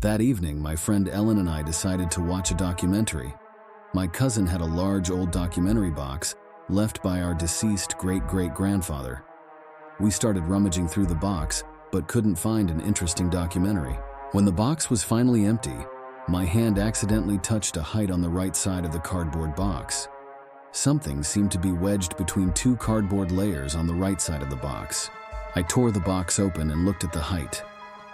That evening, my friend Ellen and I decided to watch a documentary. My cousin had a large old documentary box left by our deceased great-great-grandfather. We started rummaging through the box, but couldn't find an interesting documentary. When the box was finally empty, my hand accidentally touched a height on the right side of the cardboard box. Something seemed to be wedged between two cardboard layers on the right side of the box. I tore the box open and looked at the height.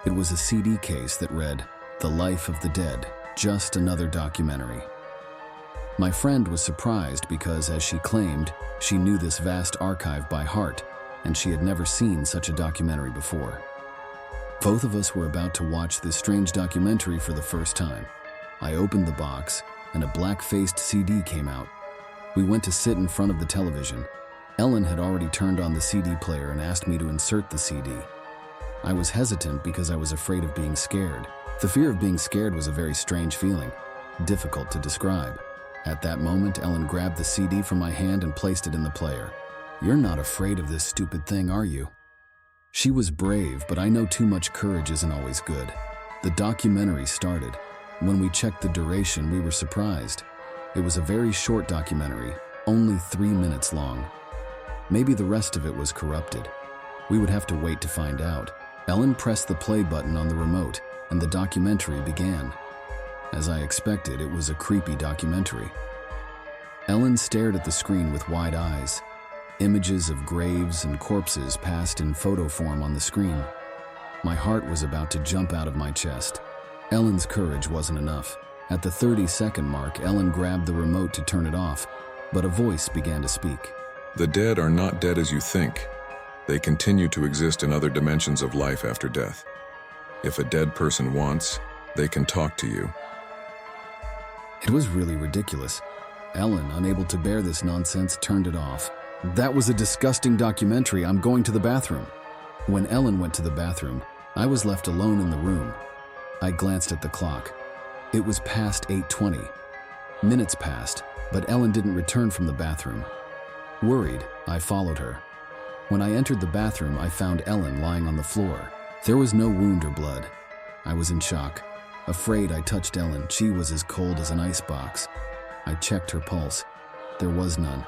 It was a CD case that read, "The Life of the Dead, Just Another Documentary." My friend was surprised because, as she claimed, she knew this vast archive by heart, and she had never seen such a documentary before. Both of us were about to watch this strange documentary for the first time. I opened the box, and a black-faced CD came out. We went to sit in front of the television. Ellen had already turned on the CD player and asked me to insert the CD. I was hesitant because I was afraid of being scared. The fear of being scared was a very strange feeling, difficult to describe. At that moment, Ellen grabbed the CD from my hand and placed it in the player. "You're not afraid of this stupid thing, are you?" She was brave, but I know too much courage isn't always good. The documentary started. When we checked the duration, we were surprised. It was a very short documentary, only 3 minutes long. Maybe the rest of it was corrupted. We would have to wait to find out. Ellen pressed the play button on the remote, and the documentary began. As I expected, it was a creepy documentary. Ellen stared at the screen with wide eyes. Images of graves and corpses passed in photo form on the screen. My heart was about to jump out of my chest. Ellen's courage wasn't enough. At the 30-second mark, Ellen grabbed the remote to turn it off, but a voice began to speak. "The dead are not dead as you think. They continue to exist in other dimensions of life after death. If a dead person wants, they can talk to you." It was really ridiculous. Ellen, unable to bear this nonsense, turned it off. "That was a disgusting documentary. I'm going to the bathroom." When Ellen went to the bathroom, I was left alone in the room. I glanced at the clock. It was past 8:20. Minutes passed, but Ellen didn't return from the bathroom. Worried, I followed her. When I entered the bathroom, I found Ellen lying on the floor. There was no wound or blood. I was in shock. Afraid, I touched Ellen. She was as cold as an ice box. I checked her pulse. There was none.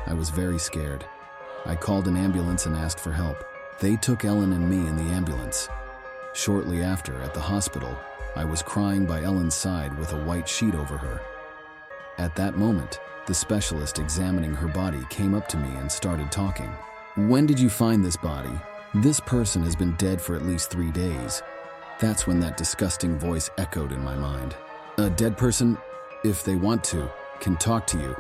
I was very scared. I called an ambulance and asked for help. They took Ellen and me in the ambulance. Shortly after, at the hospital, I was crying by Ellen's side with a white sheet over her. At that moment, the specialist examining her body came up to me and started talking. "When did you find this body? This person has been dead for at least 3 days. That's when that disgusting voice echoed in my mind. "A dead person, if they want to, can talk to you.